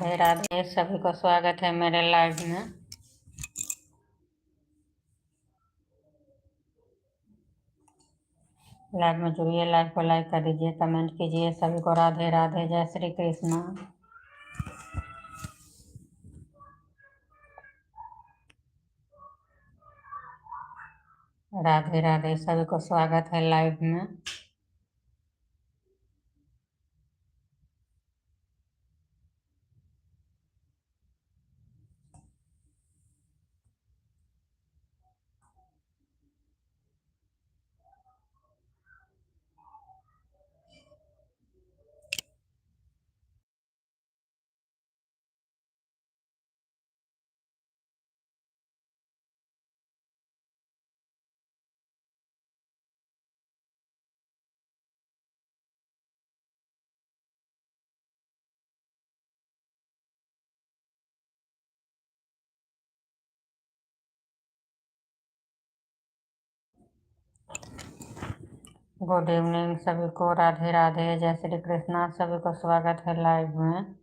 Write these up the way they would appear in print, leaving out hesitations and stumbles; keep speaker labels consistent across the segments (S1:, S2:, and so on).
S1: राधे सभी को स्वागत है मेरे लाइव में। लाइव में जुड़िए, लाइव को लाइक कर दीजिए, कमेंट कीजिए। सभी को राधे राधे, जय श्री कृष्णा। राधे राधे, सभी को स्वागत है लाइव में। गुड इवनिंग सभी को, राधे राधे, जय श्री कृष्णा। सभी को स्वागत है लाइव में।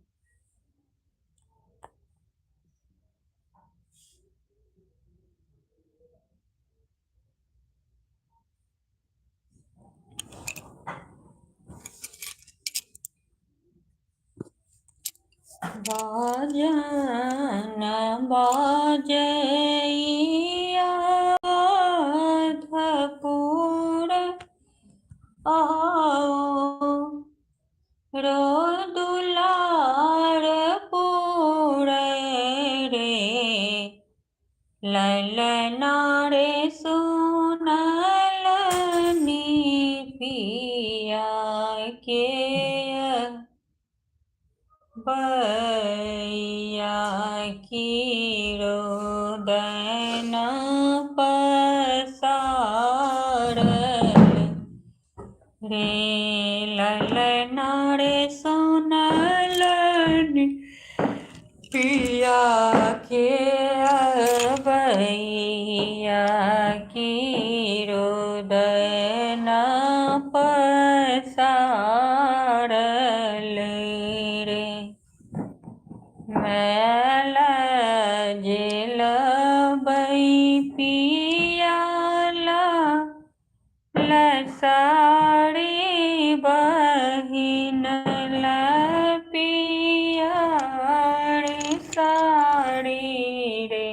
S1: बाजन बाजैया धपुर आओ, रो दुलार पूरे रे, ललना रे सुनलनी पिया के बैया की रोदन पसार रे, ललना रे सुनलनी पिया के बैया की रोदन पसार रे, मैल जेल बई पियाला लसाड़ी बहिन पियाड़ी साड़ी रे,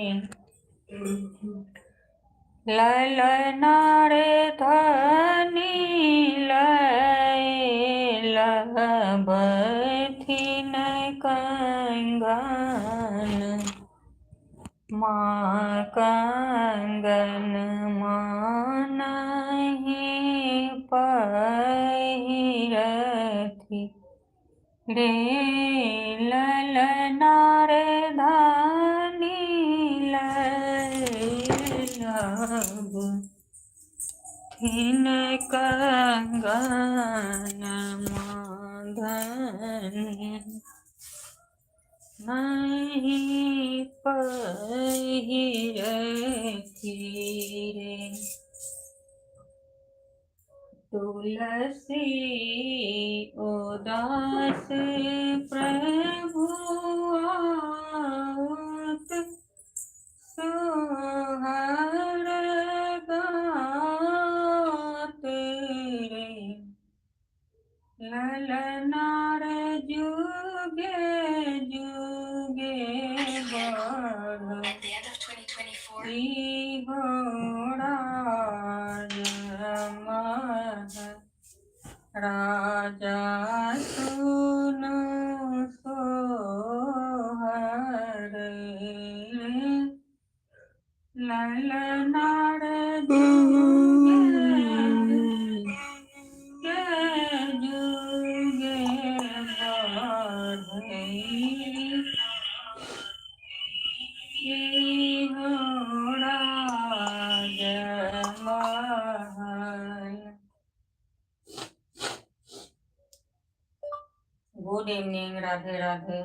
S1: ललना रे धनी लबथिन कंगन, माँ कंगन मानहि पहिरथि रे, ललना रे धानी लबथिन कंगन माधनि नहीं पहिरथि रे, तुलसी उदास प्रभु आवत, सोहर गात रे, ललना रे जुगे जुगे बढ़ घोड़ा जमह, राजा सुनो सोहर रे, ललना रे जुगे जुगे बढ़ई घोड़ा जमहल। Good evening, Radhe Radhe.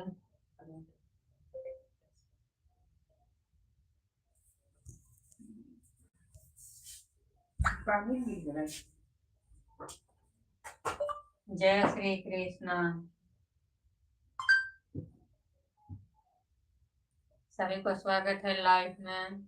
S1: जय श्री कृष्णा। सभी को स्वागत है लाइव में।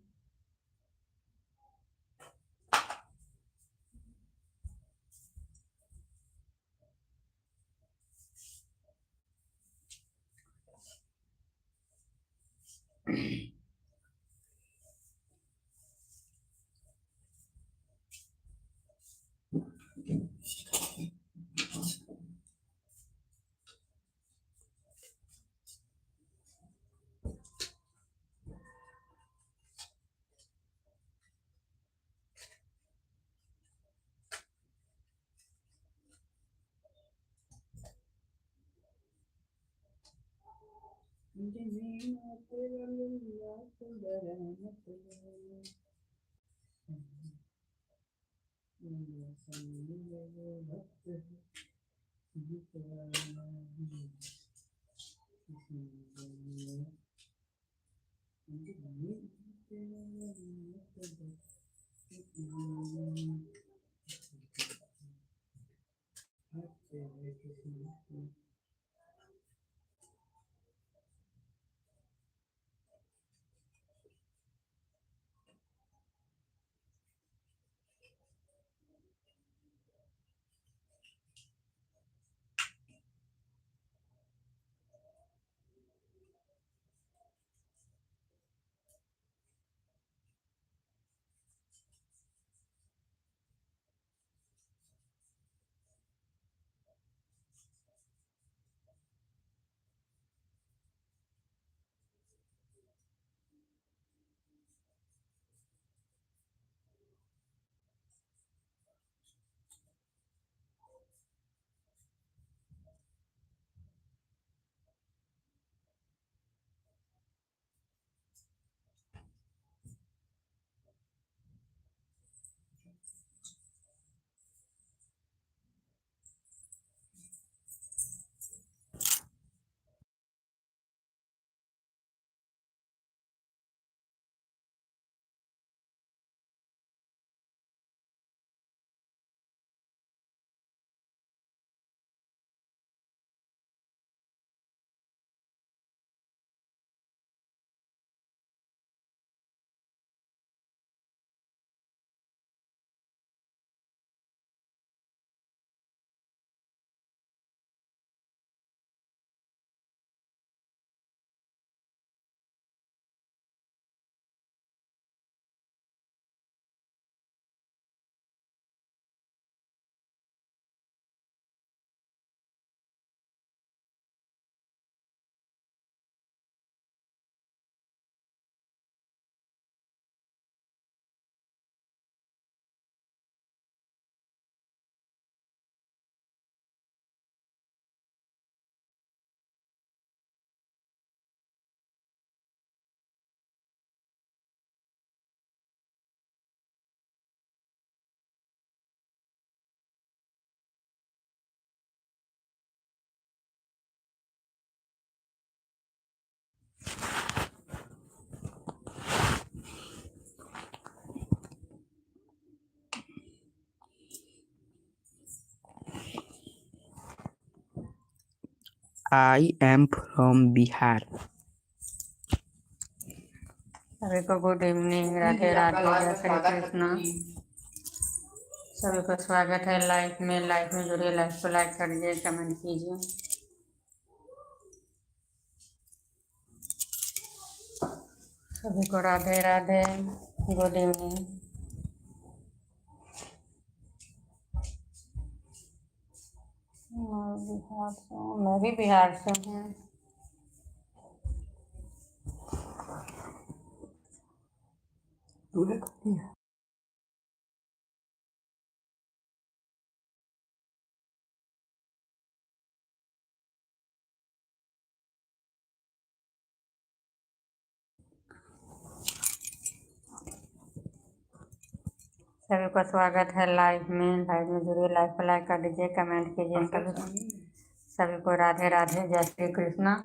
S2: I am from Bihar.
S1: सभी को गुड इवनिंग, राधे राधे, जय श्री कृष्ण। सभी को स्वागत है लाइव में। लाइव में जुड़िए, लाइव को लाइक कर दीजिए, कमेंट कीजिए। सभी को राधे राधे, गुड इवनिंग। मैं भी बिहार से हूँ। सभी को स्वागत है लाइव में। लाइव में जुड़िए, लाइव को लाइक कर दीजिए, कमेंट कीजिए। सभी को राधे राधे, जय श्री कृष्ण।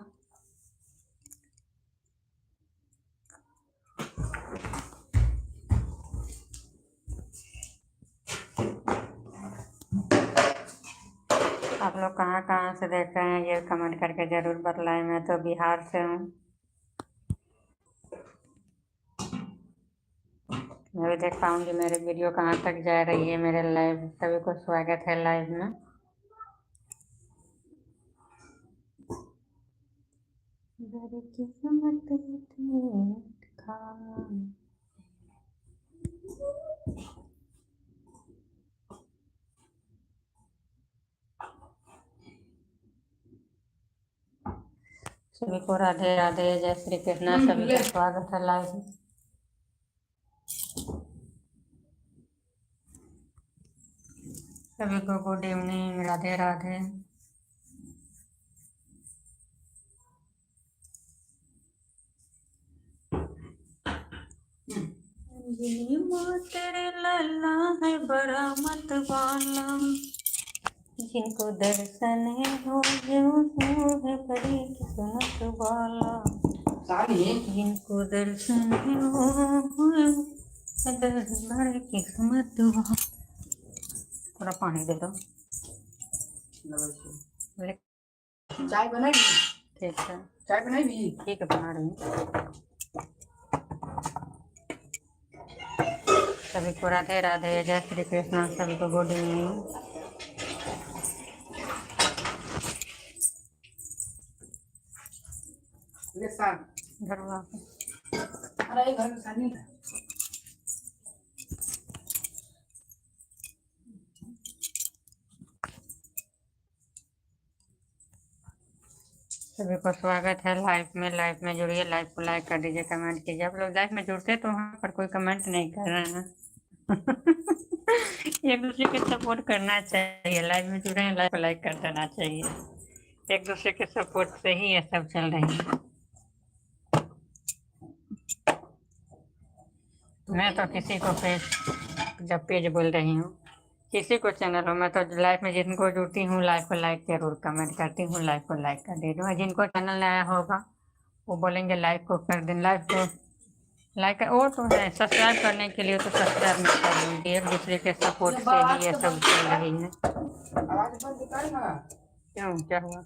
S1: आप लोग कहाँ कहाँ से देख रहे हैं, ये कमेंट करके जरूर बतलाएं। मैं तो बिहार से हूँ। मैं भी देख पाऊंगी मेरी वीडियो कहाँ तक जा रही है मेरे लाइव। सभी को स्वागत है लाइव में। सभी को राधे राधे, जय श्री कृष्णा। सभी का स्वागत है लाइव में। सभी को गुड इवनिंग, राधे राधे। तेरे लल्ला है बड़ा मत वाला, जिनको दर्शन हो जो है बड़ी किस्मत वाला। जिनको दर्शन हो बड़ी किस्मत वाला। थोड़ा पानी दे दो।
S2: चाय बनाई?
S1: ठीक है,
S2: चाय बनाई भी?
S1: ठीक है, बना रही हूँ। सभी को राधे राधे, जय श्री कृष्ण। सभी को गुड इवनिंग। घर
S2: अरे घर में शादी है।
S1: सभी को स्वागत है लाइव में। लाइव में जुड़िए, लाइव को लाइक कर दीजिए, कमेंट कीजिए। आप लोग लाइव में जुड़ते तो वहाँ पर कोई कमेंट नहीं कर रहे हैं। एक दूसरे के सपोर्ट करना चाहिए। लाइव में जुड़े हैं, लाइव को लाइक कर देना चाहिए। एक दूसरे के सपोर्ट से ही ये सब चल रही है। मैं तो किसी को पेज बोल रही हूँ, किसी को चैनल हो, मैं तो लाइव में जिनको जुड़ती हूँ लाइव को लाइक जरूर कमेंट करती हूँ, लाइव को लाइक कर दे दूँ। जिनको चैनल नया होगा वो बोलेंगे लाइव को कर दें, लाइव को लाइक वो तो है। सब्सक्राइब करने के लिए तो सब्सक्राइब नहीं कर दूँगी। एक दूसरे के सपोर्ट से ही ये सब चल रही है। क्यों, क्या हुआ?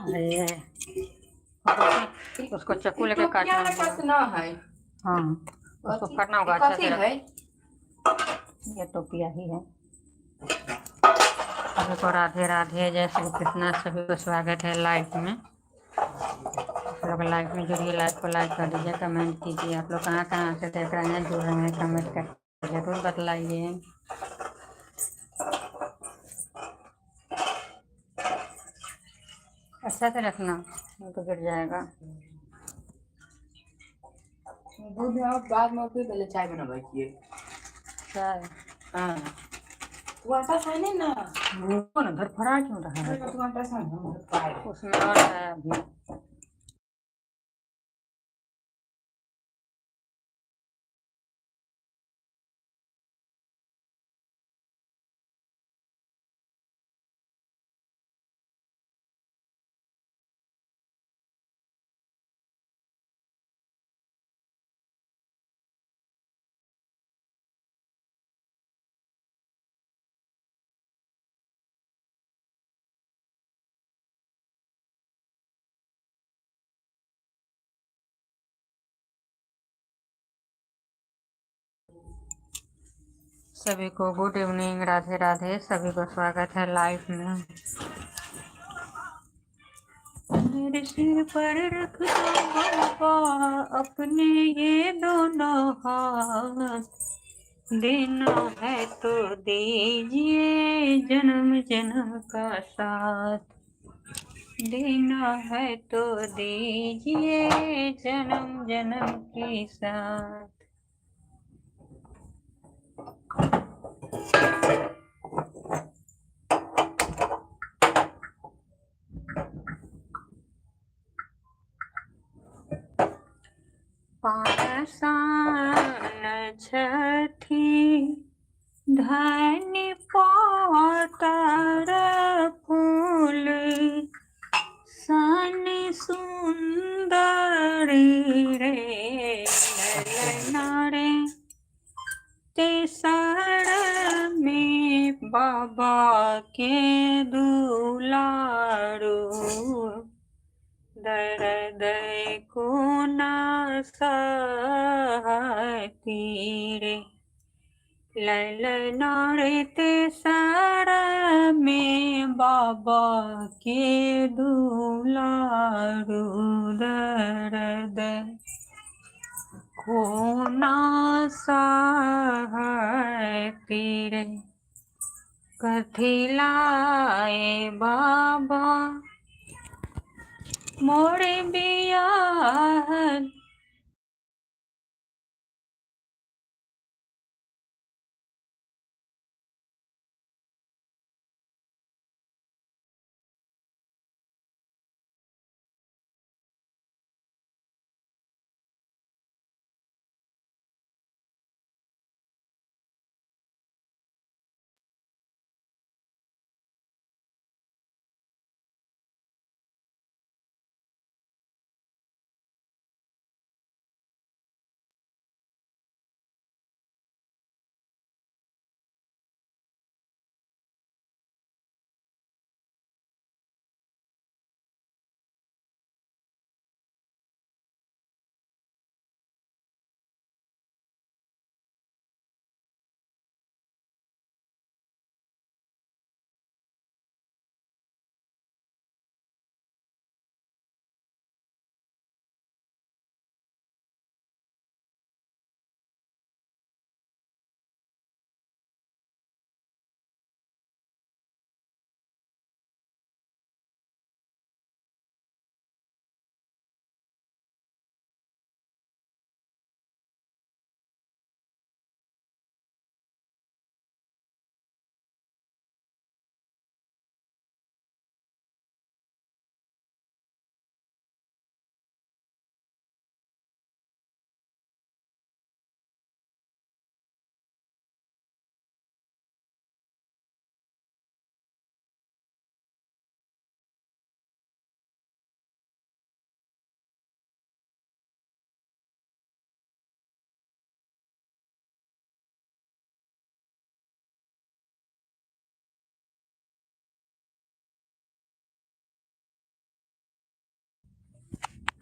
S1: अरे उसको चाकू लेकर काटना
S2: है।
S1: हाँ, उसको काटना होगा अच्छा से। ये टोपिया ही है। सभी को राधे राधे, जय श्री कृष्णा। सभी को स्वागत है लाइव में। आप लोग लाइव में जुड़िए, लाइव को लाइक कर दीजिए, कमेंट कीजिए। आप लोग कहाँ कहाँ से देख रहे हैं, जुड़ रहे हैं, कमेंट कर जरूर बतलाइए। अच्छा से रखना, नहीं तो गिर जाएगा।
S2: दूध आप बाद में फिर पहले चाय बनवाइए।
S1: चाय?
S2: हाँ, तू आटा साने ना।
S1: वो ना घर फरा क्यों रहा है?
S2: तू आटा सान
S1: उसमें और है अभी। सभी को गुड इवनिंग, राधे राधे। सभी को स्वागत है लाइव में। मेरे सिर पर रख दो बाबा अपने ये दोनों हाथ, देना है तो दीजिए जन्म जन्म का साथ, देना है तो दीजिए जन्म जन्म के साथ। पासान छठी धनी पातर फूल, सन सुंदरी रे ललना रे, तेसर में बाबा के दुलारू दर्द को ना सहती रे ललना रे सारा में बाबा के दुलारू दर्द को ना सहती रे कथिलाए बाबा मोरे बियाहन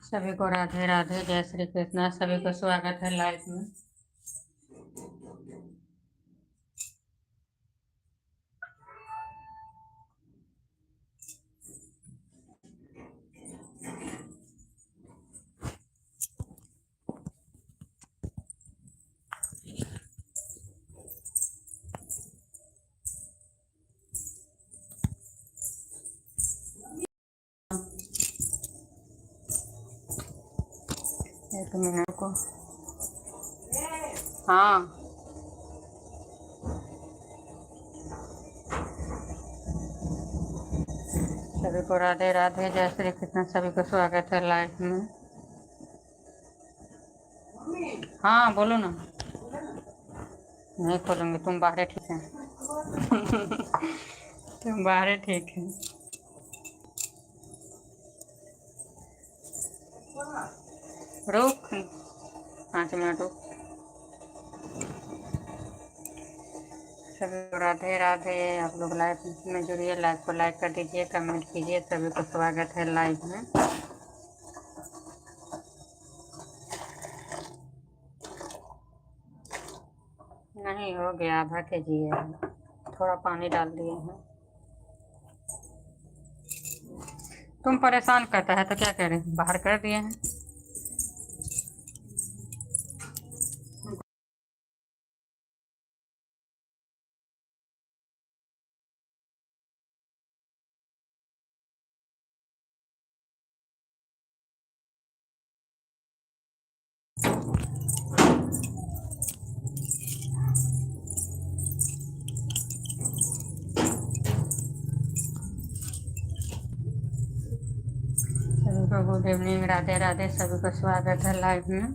S1: सभी को राधे राधे जय श्री कृष्णा। सभी को स्वागत है लाइव में। एक मिनट को हाँ सभी को राधे राधे जय श्री कृष्ण। सभी को स्वागत है लाइव में। हाँ बोलो ना। नहीं खोलूंगी, तुम बाहर ठीक है। तुम बाहर ठीक है। रुक 5 मिनट रुक। सभी को राधे राधे। आप लोग लाइव में जुड़िए, लाइव को लाइक कर दीजिए, कमेंट कीजिए। सभी को स्वागत है लाइव में। नहीं हो गया, आधा केजी है, थोड़ा पानी डाल दिए हैं। तुम परेशान करता है तो क्या करें, बाहर कर दिए हैं। सभी को गुड इवनिंग, राधे राधे। सभी को स्वागत है लाइव में।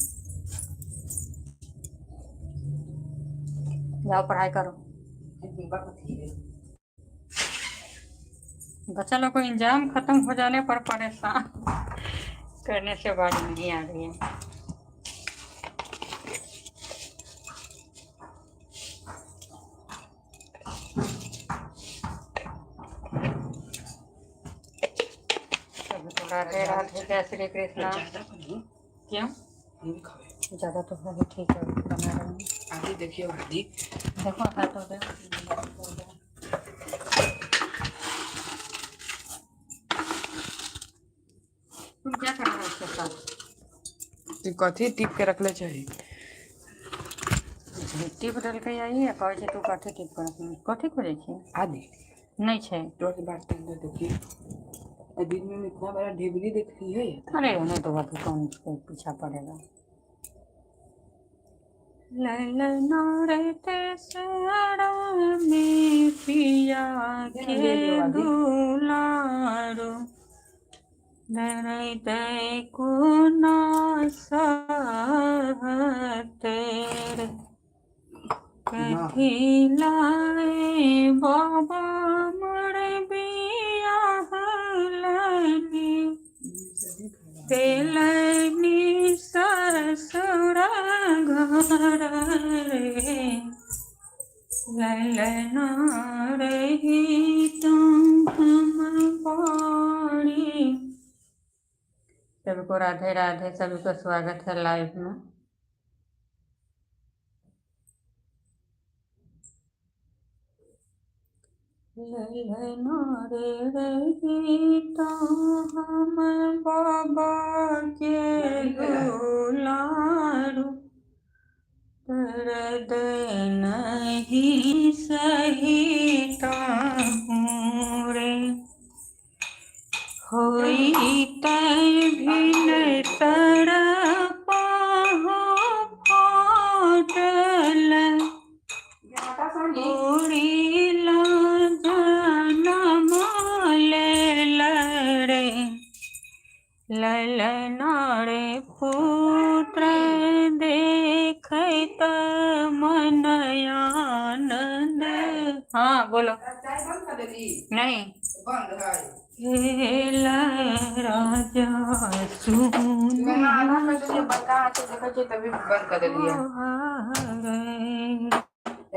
S1: जाओ पढ़ाई करो। बच्चा लोग को एग्जाम खत्म हो जाने पर परेशान करने से बारी नहीं आ रही है। जय श्री कृष्णा।
S2: ज्यादा बनी
S1: क्यों?
S2: हम भी खावे।
S1: ज़्यादा तो है, ठीक है, बना रहे हैं।
S2: आधी देखिए आधी।
S1: देखो खा तो दे। तुम क्या कर रहे हो उसके साथ?
S2: तो कथी टिप के रखले चाहिए।
S1: टिप डाल के आई है, कहै छै तू कथी टिप कर रखले कथी खोजे छी?
S2: आधी
S1: नहीं छै।
S2: तो के बात अंदर देखिए दिन में इतना बड़ा ढेबरी देख ली है।
S1: अरे नहीं तो बात कौन उसके पीछा पड़ेगा। ललना रहते सारा में पिया के दुलारो रहते को ना सहते कथी लाए बाबा मरे बिया हलनी तेलनी ससुर घर रे ललना रही तुम हम पानी। सबको राधे राधे, सभी को स्वागत है लाइव में। ललना रे रही तो हम बाबा के दुलारू दर्द नहीं सहीता हूँ रे होई तय भिन तरपा फाटल उड़ीला जनम लेल रे ललना रे पुत्र देखत मन आनंद। हाँ बोलो।
S2: चाय बंद कर देली
S1: नहीं
S2: बंद है।
S1: हेला राजा सुन
S2: मैं आधा कर देली बता तो देखा छै तभी बंद कर देली है।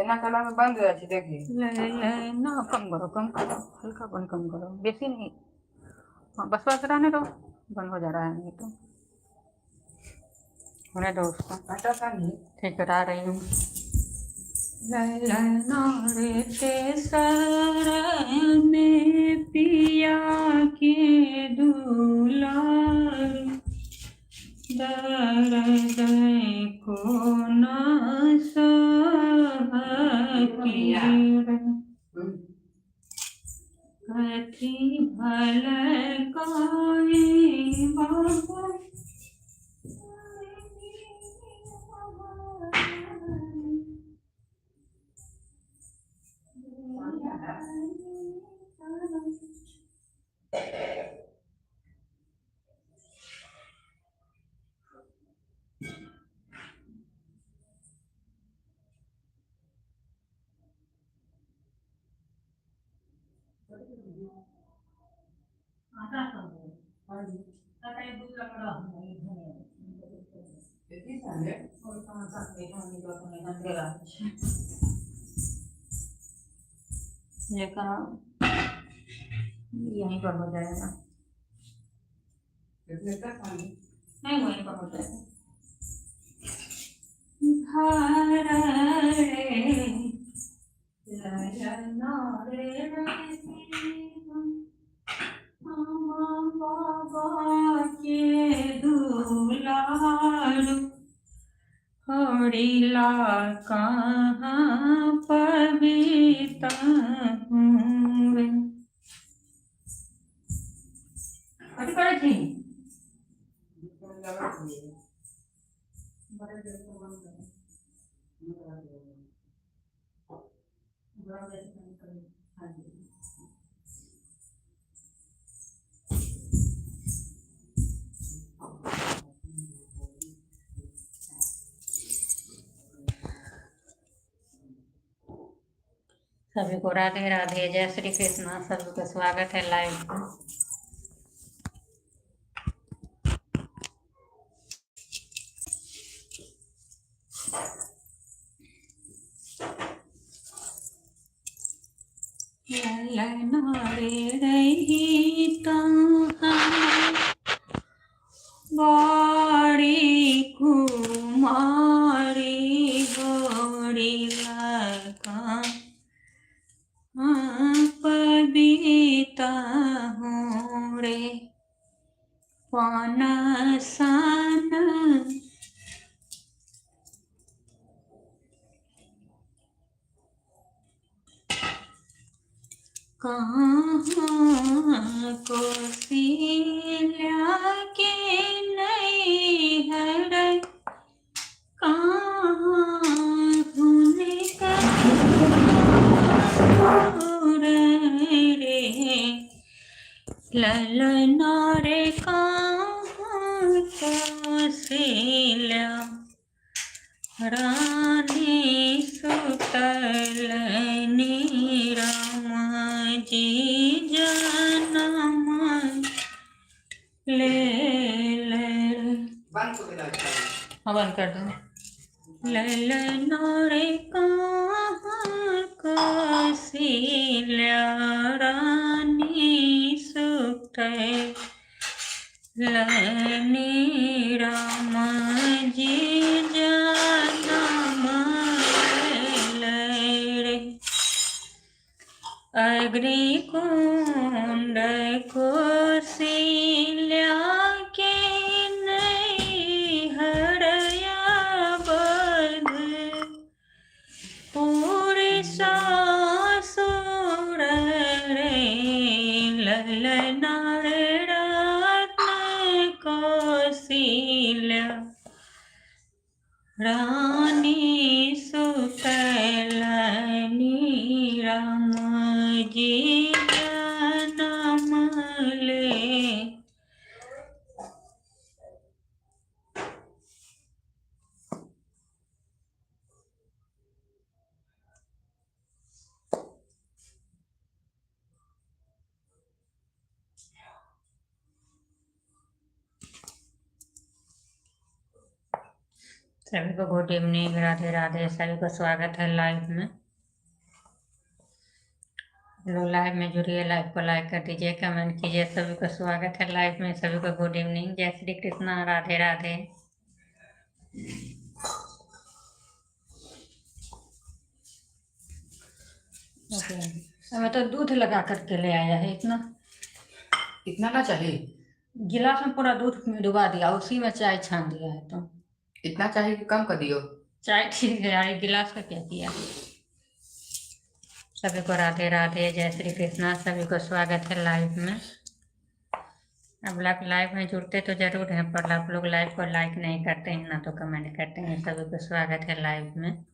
S2: एना कला में बंद है देखिए।
S1: ना कम करो, हल्का बंद कम करो, बेसी नहीं। हाँ बस बस रहने दो, बंद हो जा रहा है नहीं तो होने दो उसको।
S2: आटा सानी
S1: ठीक करा रही हूँ। ललना रे तेसर में पिया के दुलार दर्द को न सकी कथी भल कोई बाबा ये कहा यहीं पर हो जाएगा। नहीं वहीं पर हो जाएगा। ललना रे बाबा के दुलारू हरिला कहाँ पविता हूँ। कथी करे छी? सभी को राधे राधे, जय श्री कृष्णा, सभी का स्वागत है लाइव में। ललना रे रही तो पाना साना कहाँ कोसिला के नैहर कहाँ धुने का रे ललना रे कहाँ कोसिला रानी सुतल नीरम जी जनम ले ले हाँ बंद कर दो ललना रे कहाँ कोसिला रानी सुतल नीरम जी जनम ले अग्निकुंड कोसिला के नैहरया बध पूरी सासुर रे ललना रे रत्न कोसिला रानी सुतल नीरम जी जनम ले सभी को गुड इवनिंग, राधे राधे। सभी को स्वागत है लाइव में। लोग लाइव में जुड़िए, लाइव को लाइक कर दीजिए, कमेंट कीजिए। सभी को स्वागत है लाइव में। सभी को गुड इवनिंग, जय श्री कृष्णा, राधे राधे। हमें तो दूध लगा करके ले आया है।
S2: इतना ना चाहिए,
S1: गिलास में पूरा दूध में डुबा दिया, उसी में चाय छान दिया है। तो
S2: इतना चाहिए कि कम कर दियो।
S1: चाय ठीक है यार, गिलास का क्या किया। सभी को राधे राधे, जय श्री कृष्णा। सभी को स्वागत है लाइव में। अब आप लाइव में जुड़ते तो जरूर हैं, पर आप लोग लाइव को लाइक नहीं करते हैं, ना तो कमेंट करते हैं। सभी को स्वागत है लाइव में।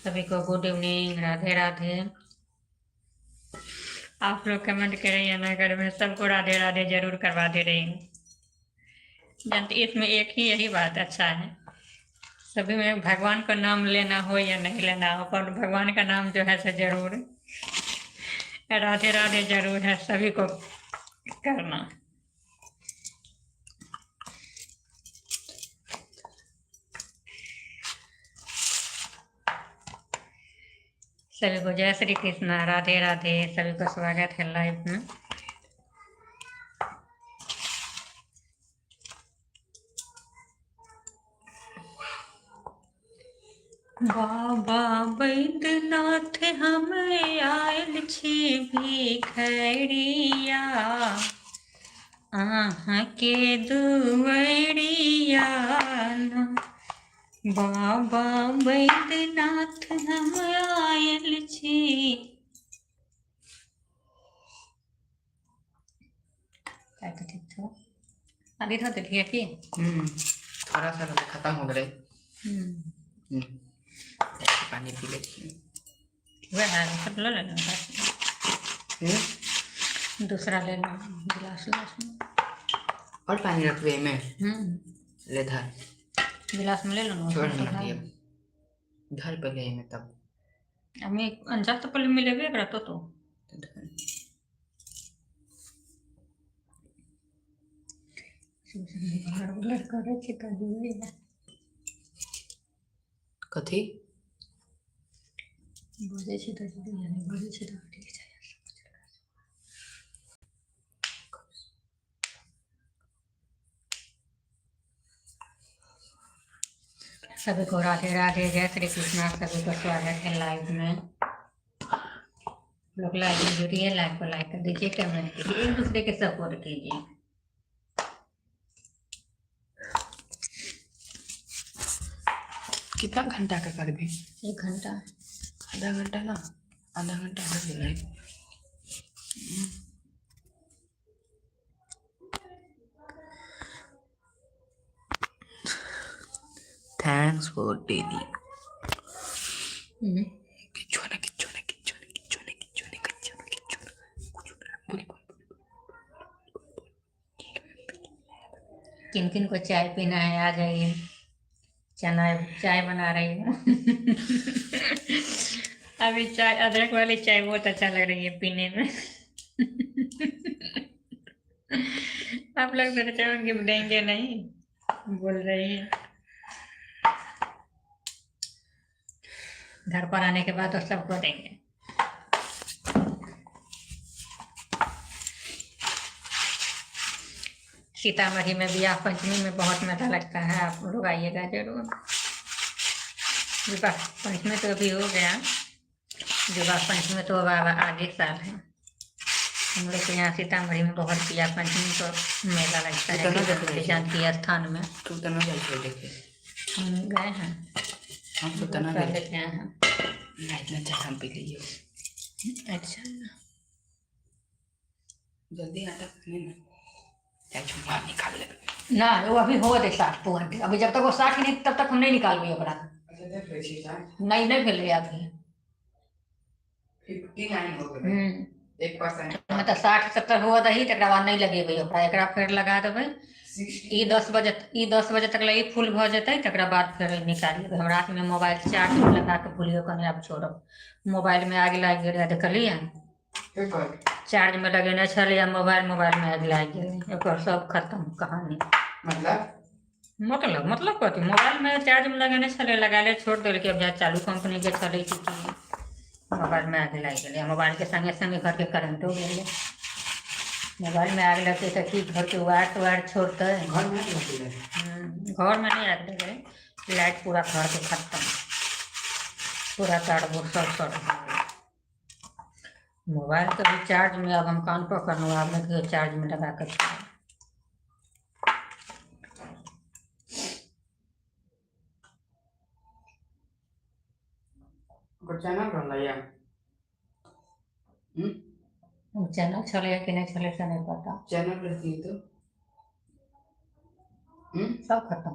S1: सभी को गुड इवनिंग, राधे राधे। आप लोग कमेंट करें ना करें, मैं सबको राधे राधे जरूर करवा दे रही हूँ। जानते इसमें एक ही यही बात अच्छा है, सभी में भगवान का नाम लेना हो या नहीं लेना हो, पर भगवान का नाम जो है सो जरूर राधे राधे जरूर है सभी को करना। सभी को जय श्री कृष्णा, राधे राधे। सभी को स्वागत है लाइव में। बाबा बैद्यनाथ हम आयल छी भिखरिया, के दुआरिया। बाबा बैद्यनाथ हम आयल छी। ठीक था, आदि था ठीक है कि
S2: थोड़ा सा खत्म हो गए। पानी पी लेती
S1: सब ले लेना, दूसरा ले लो गिलास में
S2: और पानी रख दे में। ले धर
S1: गिलास में ले लो।
S2: छोड़ ना दिया, धर पहले में तब
S1: हमें अंजा तो पहले मिलेगा करतो तो
S2: कथी
S1: बुझे छी तो जुड़ी है, नहीं बुझे छी तो ठीक है। सभी को राधे राधे, जय श्री कृष्णा। सभी को स्वागत है लाइव में। लोग लाइव में जुड़िए, लाइव को लाइक कर दीजिए, कमेंट कीजिए, एक दूसरे के सपोर्ट कीजिए।
S2: कितना घंटा का कर भी?
S1: 1 घंटा।
S2: आधा घंटा ना, आधा घंटा कर देना है। Thanks for daily.
S1: किन किन को चाय पीना है आ जाइए, चाय बना रही हूँ। अभी चाय, अदरक वाली चाय बहुत अच्छा लग रही है पीने में। आप लोग मेरे चाय गिफ्ट देंगे नहीं, बोल रही है। घर पर आने के बाद तो सबको देंगे। सीतामढ़ी में बियाह पंचमी में बहुत मेला लगता है, आप लोग आइएगा जरूर। विवाह पंचमी तो अभी हो गया, विवाह पंचमी तो अब आगे साल है। हम लोग के यहाँ सीतामढ़ी में बहुत बियाह पंचमी को मेला लगता है, सीतामढ़ी जानकी स्थान में।
S2: तो तना जाके देखे
S1: हम गए हैं,
S2: हम तो तना
S1: पहले
S2: गए
S1: गए हैं।
S2: इतना चाय हम पी लिए।
S1: अच्छा,
S2: जल्दी आटा खाने ना, चाय छुपा निकाल ले
S1: ना वो अभी हो दे 60 घंटे, अभी जब तक वो 60 नहीं तब तक हम नहीं निकालबे ओकरा।
S2: अच्छा देख रही छी चाय
S1: नहीं भेले अभी।
S2: 59 हो गए। 1%
S1: मतलब 60-70 हुआ दही, तक बाद नहीं लगेबे ओकरा, एकरा फिर लगा देबै। ई 10 बजे तक लगी फुल भ जतै, तकरा बाद फिर निकाल लेबै। हमरा हाथ में मोबाइल चार्ज में लगा के भूलियो कने अब छोड़ब, मोबाइल में आग लाग गेलै, देखलिए चार्ज में लगेने छलिए मोबाइल में आग लाग गेलै, ओकर सब खत्म कहानी। मतलब कथी, मोबाइल में चार्ज में लगेने छलिए, लगा ले छोड़ देलकै, अब जा चालू कंपनी के छलै कि मोबाइल में आग लाग गेलै। मोबाइल के संगे संगे घर के करेंटो गेलै। मोबाइल में आग लगते तो कि घर के वायर छोड़ते,
S2: घर में
S1: नहीं आग लगे, लाइट पूरा घर के खत्म, पूरा तार बोर्ड सब सड़ गया। मोबाइल के भी चार्ज में अब हम कान पर करवा में चार्ज में लगा कर छोड़ा।
S2: चैनल रहला या
S1: चैनल चले कि नहीं चले से नहीं पता।
S2: चैनल रहती है तो
S1: सब खत्म।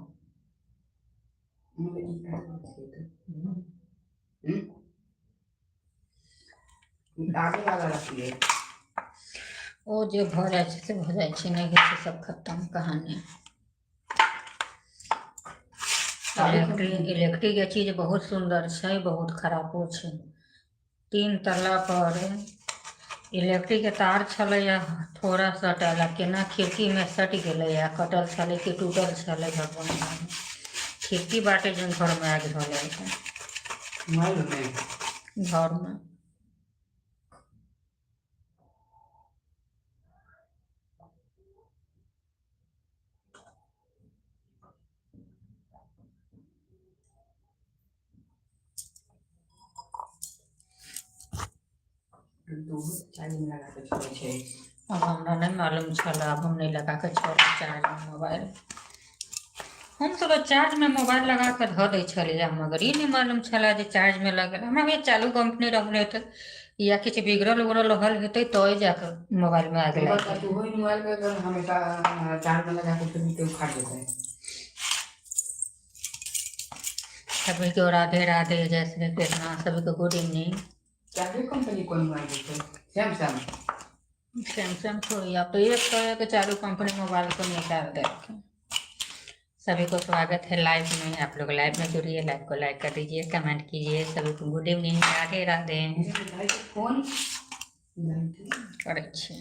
S2: आगे वाला रखी है
S1: ओ जो भ जाए से भ जाए छै, नहीं होइ छै सब खत्म कहानी। इलेक्ट्रिक के चीज बहुत सुंदर छै, बहुत खराबो छै। 3 तल्ला पर इलेक्ट्रिक के तार छलैया, थोड़ा सटल, केना खिड़की में सट गेलै, कटल छलै कि टूटल छलै, भगवान। खिड़की बाटे जो घर में आग धलै घर में। अब हमरा नहीं मालूम छल, अब हम नहीं लगा के छोड़ चार्ज में मोबाइल। हम सब चार्ज में मोबाइल लगा के धो दै छलिए, मगर ई नहीं मालूम छला जे चार्ज में लगल। हमरा भी चालू कंपनी रहले तो या किछ बिगड़ल उगड़ल हल हेतै तो जाके मोबाइल में आग लग गेलै।
S2: तो वही मोबाइल का अगर हमेशा चार्ज में लगा के तो उखाड़ देते हैं।
S1: सभी को राधे राधे, जय श्री कृष्णा। सभी को गुड इवनिंग।
S2: चार्जर कंपनी कौन मोबाइल है?
S1: सैमसंग थोड़ी, आप तो एक तरह के चालू कंपनी मोबाइल को निकाल देते। सभी को स्वागत है लाइव में। आप लोग लाइव में जुड़िए, लाइव को लाइक कर दीजिए, कमेंट कीजिए। सभी को good evening, Radhe Radhe.
S2: Phone
S1: अच्छे,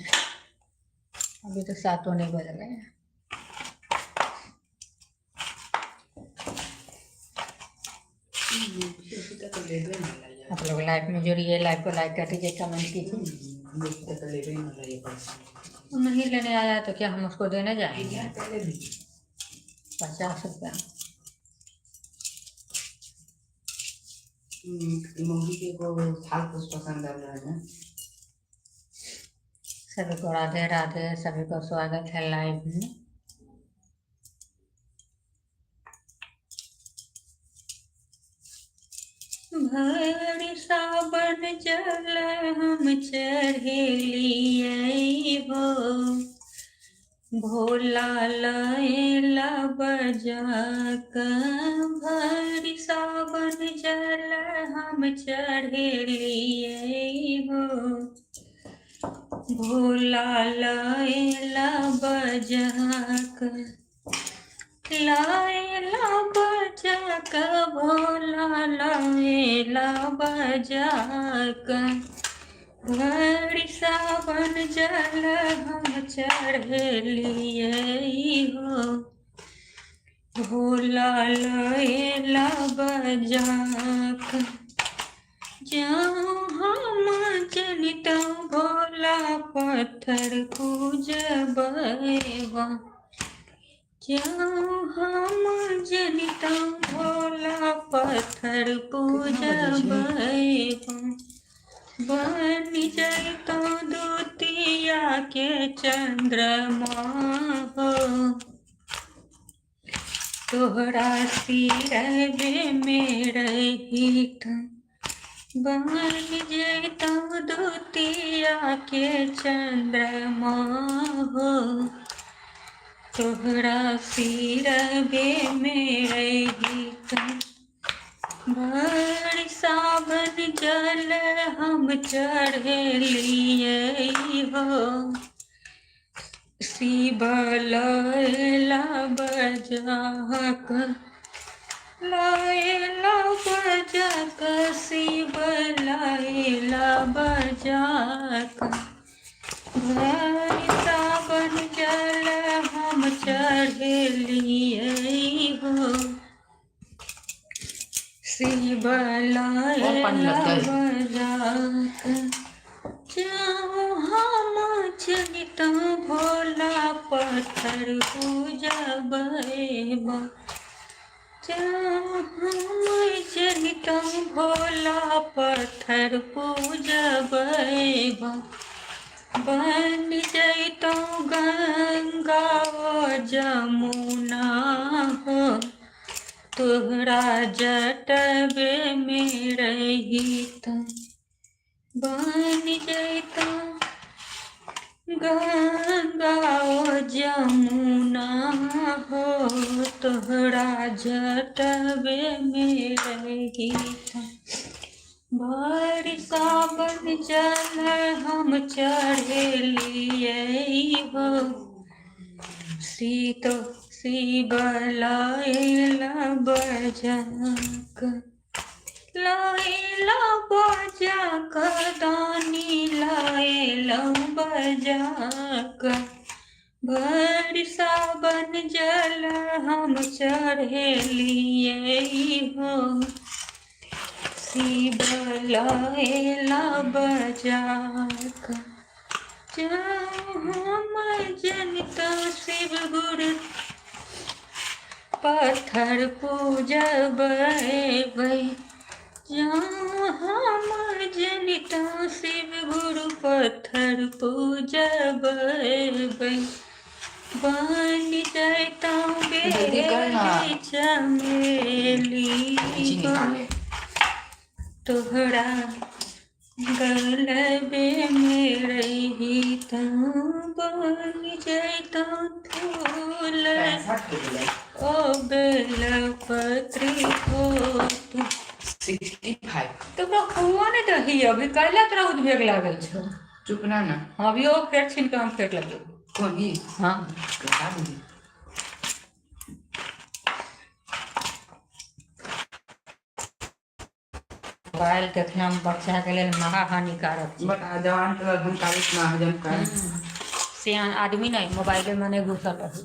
S1: अभी तो 7 नहीं बज रहे हैं।
S2: तो ले दो ना
S1: आप लोग लाइफ में जुड़िए, लाइफ को लाइक कर दीजिए, कमेंट कीजिए।
S2: मुझे तो ले नहीं मिला ये पैसा।
S1: वो नहीं लेने आया तो क्या हम उसको देने जाएंगे?
S2: क्या पहले भी
S1: 50 रुपया।
S2: मूवी के को साल कुछ पसंद आ रहा है ना।
S1: सभी को राधे राधे, सभी को स्वागत है लाइव में। भरी सावन जल हम चढ़ेलिए हो, भोला लैला बजा क। भरी सावन जल हम चढ़ेलिए हो, भोला लैला बजा क। लायला बजा क भोला लायला बजा क। भरी सावन जल हम चढ़ेलिए हो, भोला लायला बजा क। जाऊँ हम जनित भोला पत्थर पूजबैबा, जाऊँ हम जनित भोला पत्थर पूजबैबा। बन जैतो दूतिया के चंद्रमा हो, तोहरा सिरवे में रहित। बन जैतो दूतिया के चंद्रमा हो, तोहरा सिरवे में रहित। भरी सावन जल हम चढ़ेलिए हो, शिव लैला बजा क। लैला बजा क शिव लैला बजा क। भरी सावन जल हम चढ़ेलिए हो, शिव लैला बजा क। जाऊँ हम जनित भोला पत्थर पूजबैबा, जाऊँ हम जनित भोला पत्थर पूजबैबा। बन जैतो गंगा ओ जमुना हो, तोहरा जटवे में रहित। बन जैतो गंगा ओ जमुना हो, तोहरा जटवे में रहित। भरी सावन जल हम चढ़ेलिए हो, सीतो शिव लैला बजा क। लैला बजा क दानी लैला बजा क। भरी सावन जल हम चढ़ेलिए हो, शिव लैला बजा क। जाऊँ हम जनित शिव गुरु पत्थर पूजबैबै, जाऊँ हम जनित शिव गुरु पत्थर पूजबैबै। बन जैतो बेली चमेली हो, तोहरा गलबे में रहित। बन जैतो फूल ओ बेलपत्री हो,
S2: 65
S1: तो हुआ नहीं दही अभी कैला तरह उद्वेग लागल छो।
S2: चुप ना ना।
S1: अभी वो फेट छीन के हम फेट लगे।
S2: कौन ही?
S1: हाँ
S2: बता दूंगी।
S1: मोबाइल देखना बच्चा के लिए महा हानिकारक छै।
S2: बट जवान तो हम कालिक ना हजम कर।
S1: सियान आदमी नहीं मोबाइल में नहीं घुसल रही।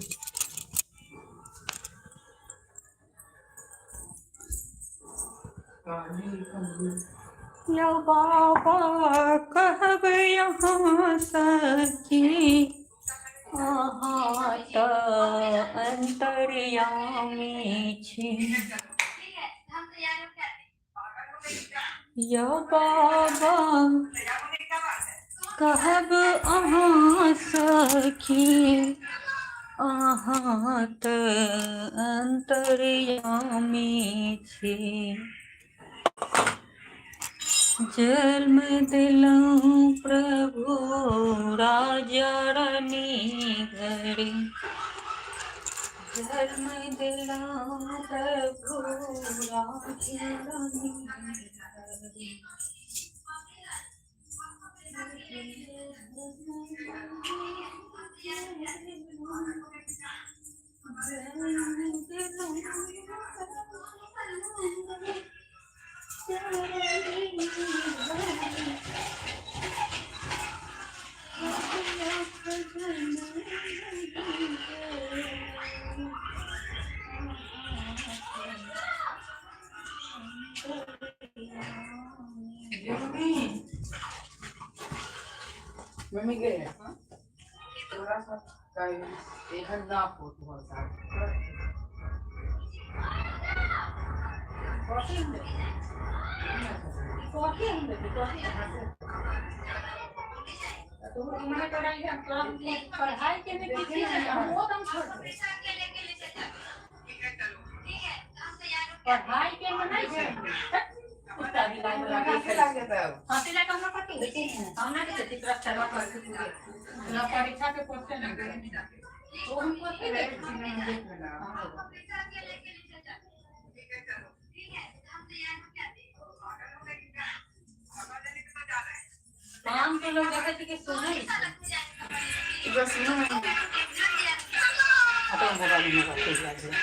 S1: या बाबा कहब यहाँ सखी अहाँ त अंतर्यामी छी। या बाबा कहब अहाँ सखी अहाँ त अंतर्यामी छी। जन्म दिलौं प्रभु राजा रानी घरे। जन्म दिलौं प्रभु राजा रानी घरे।
S2: मम्मी गए थोड़ा सा एक ना फोटो होता
S1: पढ़ाई के लिए किसी ने वो दम छोड़ दे। पढ़ाई के में नहीं है। हाथी लगा हम पट्टी हमने के चित्र चलवा करके पूरे ना परीक्षा के क्वेश्चन है तो हमको काम के लोग कहते थे कि सुनो
S2: बस सुनो
S1: तो मोबाइल में बात कर रहे हैं।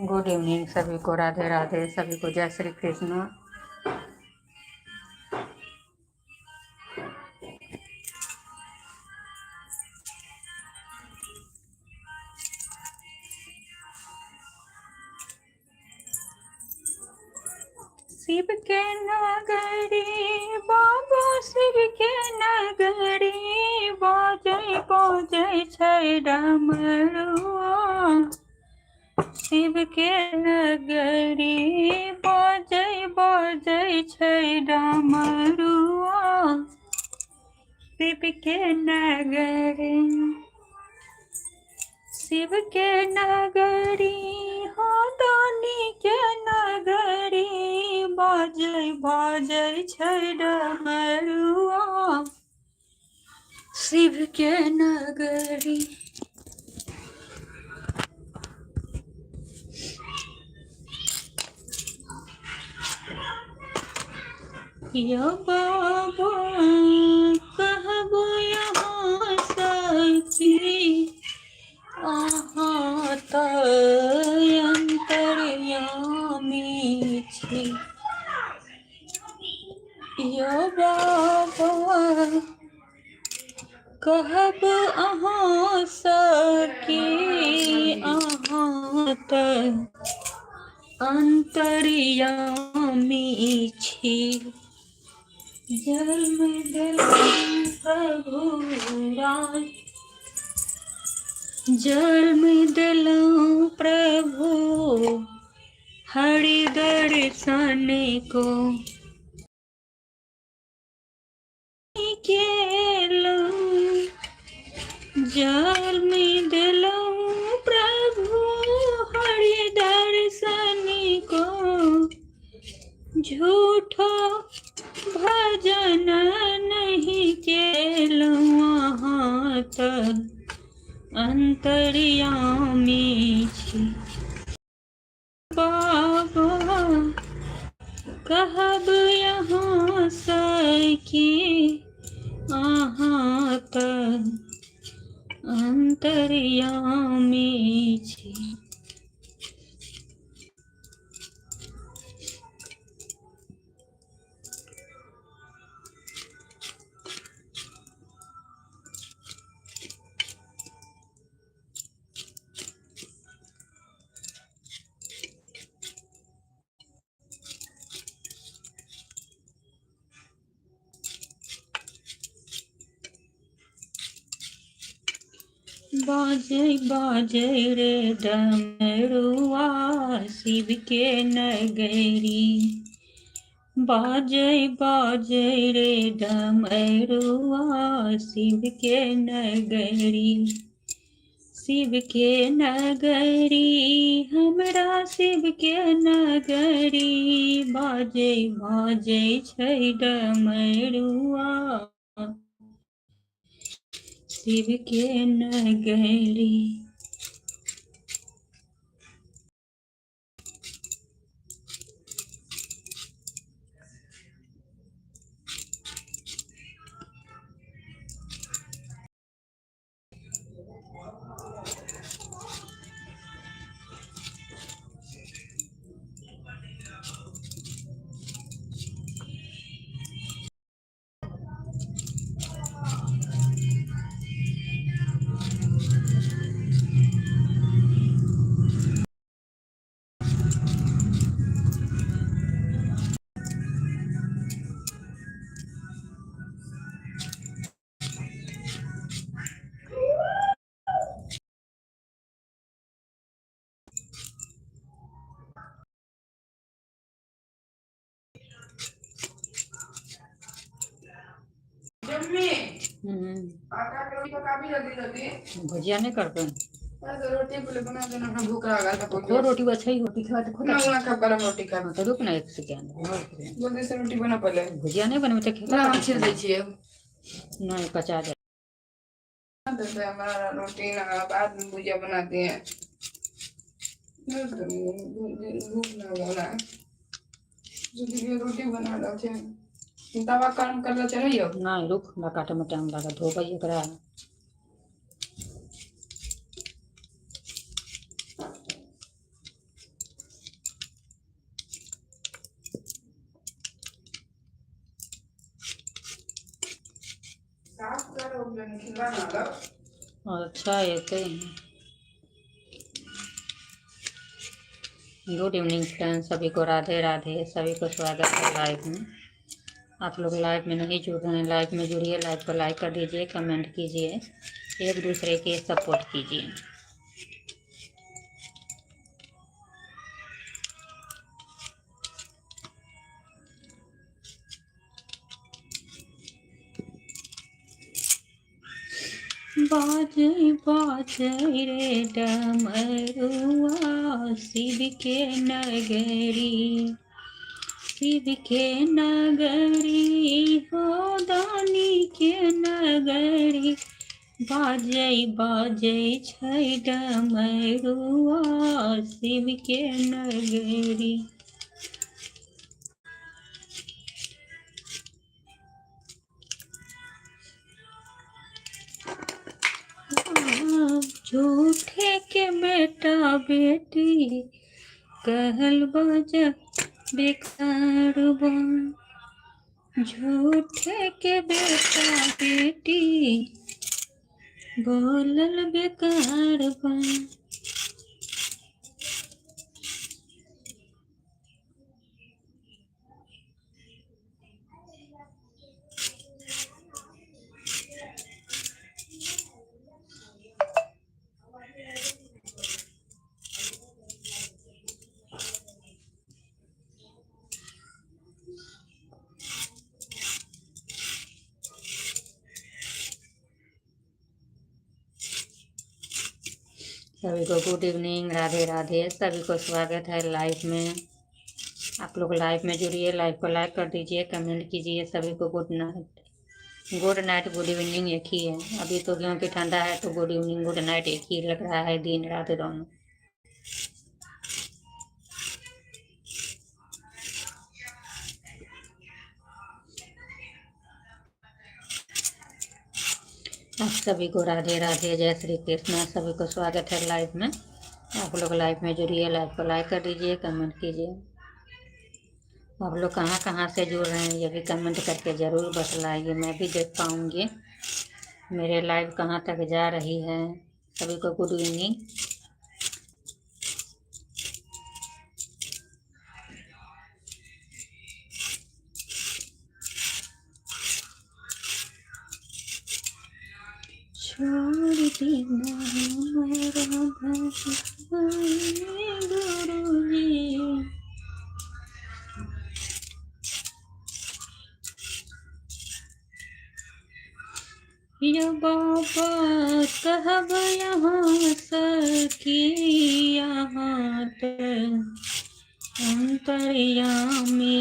S1: गुड इवनिंग सभी को, राधे राधे सभी को, जय श्री कृष्ण। शिव के नगरी बाबा शिव के नगरी बाजै बाजै छै डमरुआ। शिव के नगरी बाजै बाजै छै डमरुआ। शिव के नगरी शिव के नगरी हो दानी के नगरी बाजै बाजै छै डमरुआ। शिव के नगरी या बाबा कहबो यहाँ सखी अहाँ त अंतर्यामी छी। या बाबा कहब अहाँ सखी अहाँ त अंतर्यामी छी। जन्म दिलौं प्रभु राज जन्म दिलौं प्रभु हरि दर्शन को केलौं। जन्म दिलौं प्रभु हरि दर्शन को झूठो भजन नहीं केलौं। अहाँ त अंतर्यामी छी। बाबा कहब यहाँ सखी अहाँ त अंतर्यामी छी। बाजे बाजे रे डमरुआ शिव के नगरी, बाजे बाजे रे डमरुआ शिव के नगरी, शिव के नगरी हमरा शिव के नगरी, बाजे बाजे छै डमरुआ शिव के नगरी।
S2: जम्मी आटा के रोटी पका भी जल्दी जल्दी।
S1: भुजिया नहीं करते
S2: तो रोटी पहले बना देना, ना भूख लगा था।
S1: खो रोटी अच्छा ही रोटी खा तो
S2: ना ना का गरम रोटी खा।
S1: तो रुक ना एक सेकंड
S2: जल्दी से रोटी बना पहले।
S1: भुजिया नहीं बनबे तो
S2: ना हम छिल दै छियै।
S1: नहीं पचा दे
S2: जैसे हमारा रोटी ना बाद में भुजिया बनाते हैं। भूख लगा है जल्दी रोटी बना दो छे। तवा काम कर चाहिए
S1: नहीं रुक ना काटे में टाइम लगा धोबै एकरा।
S2: साफ करो खिला ना लो।
S1: अच्छा ये गुड इवनिंग फ्रेंड्स, सभी को राधे राधे, सभी को स्वागत है लाइव में। आप लोग लाइव में नहीं जुड़ रहे हैं, लाइव में जुड़िए, लाइव को लाइक कर दीजिए, कमेंट कीजिए, एक दूसरे के सपोर्ट कीजिए। बाजे बाजे रे डमरुआ शिव के नगरी, शिव के नगरी हो दानी के नगरी, बाजे बाजे छै डमरुआ शिव के नगरी। झूठे के बेटा बेटी कहल बजा बेकार बा, झूठे के बेटा बेटी बोलल बेकार बा। सभी को गुड इवनिंग, राधे राधे, सभी को स्वागत है लाइव में। आप लोग लाइव में जुड़िए, लाइव को लाइक कर दीजिए, कमेंट कीजिए। सभी को good night, good night, good evening एक ही है। अभी तो क्योंकि ठंडा है तो गुड इवनिंग गुड नाइट एक ही लग रहा है, दिन रात दोनों। आप सभी को राधे राधे, जय श्री कृष्ण, सभी को स्वागत है लाइव में। आप लोग लाइव में जुड़िए, लाइव को लाइक कर दीजिए, कमेंट कीजिए। आप लोग कहाँ से जुड़ रहे हैं ये भी कमेंट करके ज़रूर बतलाइए, मैं भी देख पाऊँगी मेरे लाइव कहाँ तक जा रही है। सभी को गुड इवनिंग। छोड़ सीना मेरा गुरुजी। या बाबा कहब यहाँ सखी यहाँ ते अंतर्यामी।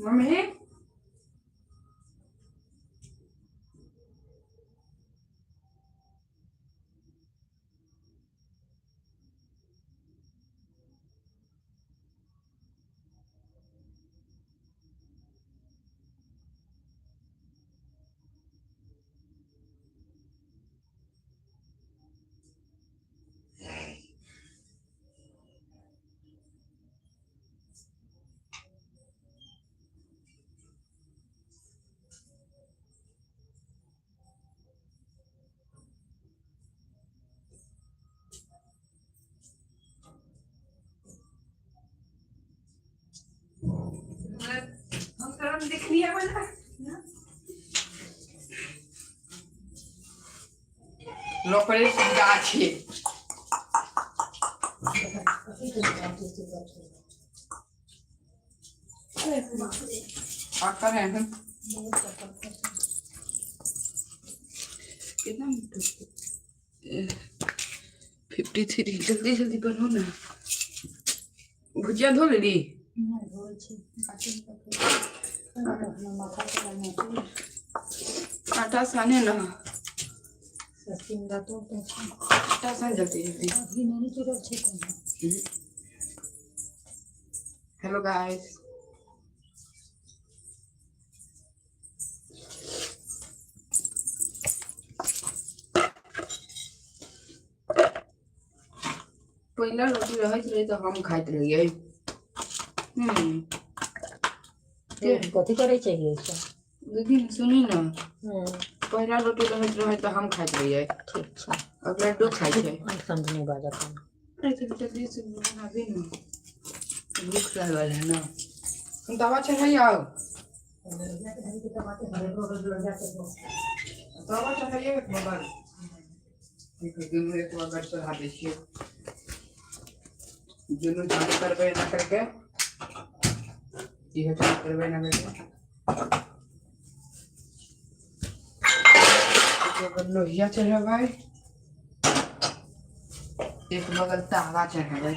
S2: मम्मी हम तरफ दिख लिया वाला लोकले सुविधा छे आकर हैं हम कितना 53 जल्दी जल्दी बनो ना भुजिया धो ली आटा साने ना आटा सान जल्दी जल्दी हेलो गाइस पहला रोटी रहे तो हम खाते रहिए
S1: कथी करे चाहिए इसका
S2: लेकिन सुनी ना पहला रोटी रहे तो हम खाते रहिए
S1: ठीक है
S2: अब लड्डू खाई छे
S1: समझ नहीं बाजा का
S2: अरे तो जल्दी से बनाबे ना भूख लागल है ना दवा चढ़ाई आओ दवा चढ़ाइए मोबाइल एक बार चढ़ा दीजिए जुनून चालू करबे ना करके ये चालू करबे ना करके एक बगल लोहिया चढ़ावे एक बगल तावा चढ़ावे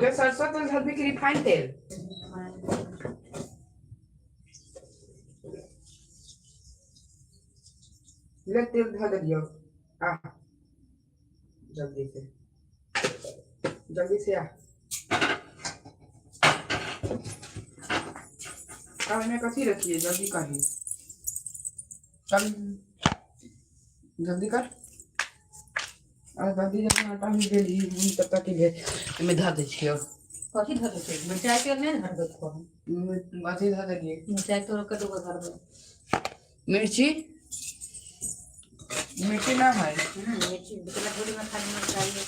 S2: ये सरसों तेल हल्दी की रिफाइंड तेल ले तेल धो दियो आ जल्दी से आ अब में कथी रखिए जल्दी करिए चल जल्दी कर और जल्दी जल्दी आटा में दे दी तब तक के में धा दे छियो
S1: कथी धर दे मिर्चाई के नहीं धर दे को
S2: बाती धा दे दिए
S1: मिर्चाई तो रख दो धर दो
S2: मिर्ची मिर्ची ना है
S1: मिर्ची मतलब थोड़ी में खाली मिर्चाई है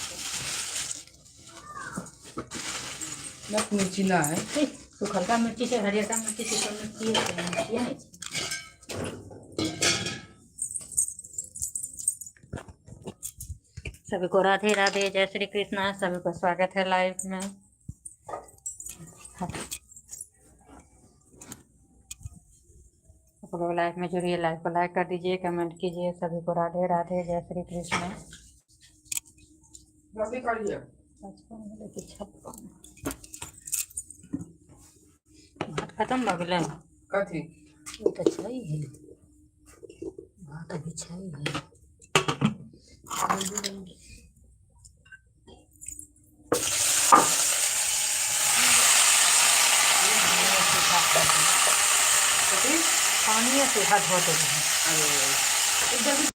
S2: ना मिर्ची ना है
S1: तो हल्का मिर्ची से हरियर मिर्ची से कम मिर्ची है नहीं सभी को राधे राधे, जय श्री कृष्णा। सभी को स्वागत है लाइव में। आप लोग लाइव में जुड़िए, लाइव को लाइक कर दीजिए, कमेंट कीजिए। सभी को राधे राधे, जय श्री कृष्णा।
S2: जल्दी करिए।
S1: 56 भात खत्म भऽ गेलै।
S2: कथी
S1: ओ तऽ छै हे, भात अभी छै हे।
S2: कथी
S1: पानिए सूखा धो देते हैं।
S2: जल्दी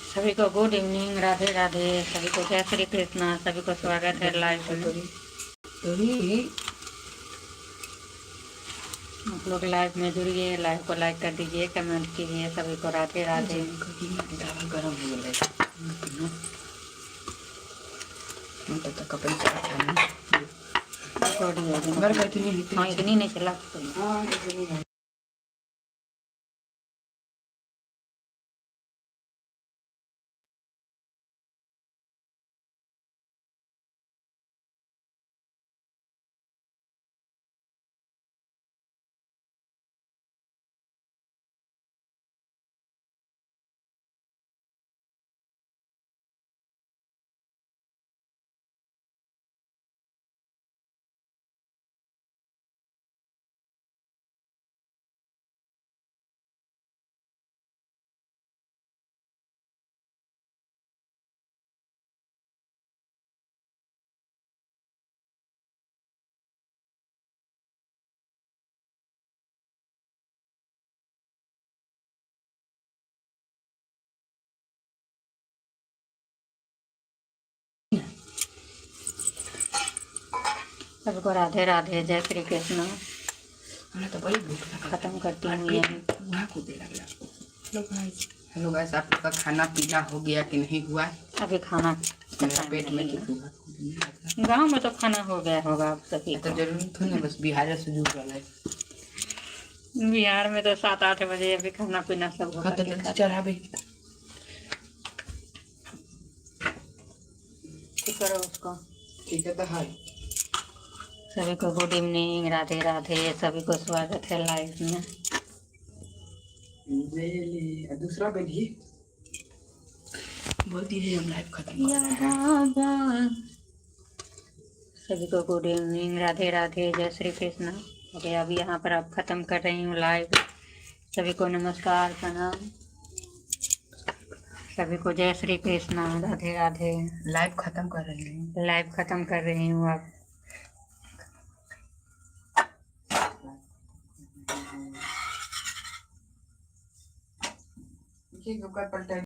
S1: सभी को गुड इवनिंग, राधे राधे। सभी को जय श्री कृष्णा। सभी को स्वागत है लाइव में। आप लोग लाइव में जुड़िए, लाइव को लाइक कर दीजिए, कमेंट कीजिए। सभी को राधे राधे।
S2: गरम हो गए तब तक अपन
S1: थोड़ी हो गई।
S2: घर इतनी
S1: हाँ, इतनी नहीं चला।
S2: हाँ इतनी है।
S1: सबको राधे राधे, जय श्री कृष्ण।
S2: हमें तो बड़ी भूख लगा।
S1: खत्म करती हूँ ये।
S2: वहाँ को दे लग रहा। हेलो गाइस, आप लोग का खाना पीना हो गया कि नहीं हुआ?
S1: अभी खाना
S2: मेरे पेट में
S1: गांव में तो खाना हो गया होगा आप सभी
S2: तो
S1: को।
S2: जरूरी थोड़ी ना बस बिहार से जुड़ रहा है।
S1: बिहार में तो 7-8 बजे अभी खाना पीना सब
S2: हाँ
S1: होगा।
S2: तो जल्दी चढ़ा भाई।
S1: ठीक करो उसको।
S2: ठीक है तो हाय।
S1: सभी को गुड इवनिंग, राधे राधे। सभी को स्वागत है लाइव में।
S2: ले दूसरा बैठिए। बहुत धीरे हम लाइव खत्म कर रहे हैं।
S1: सभी को गुड इवनिंग, राधे राधे, जय श्री कृष्ण। ओके, अभी यहाँ पर अब खत्म कर रही हूँ लाइव। सभी को नमस्कार, प्रणाम। सभी को जय श्री कृष्ण, राधे राधे।
S2: लाइव खत्म कर रही हूँ।
S1: लाइव खत्म कर रही हूँ अब।
S2: ठीक है, पलटा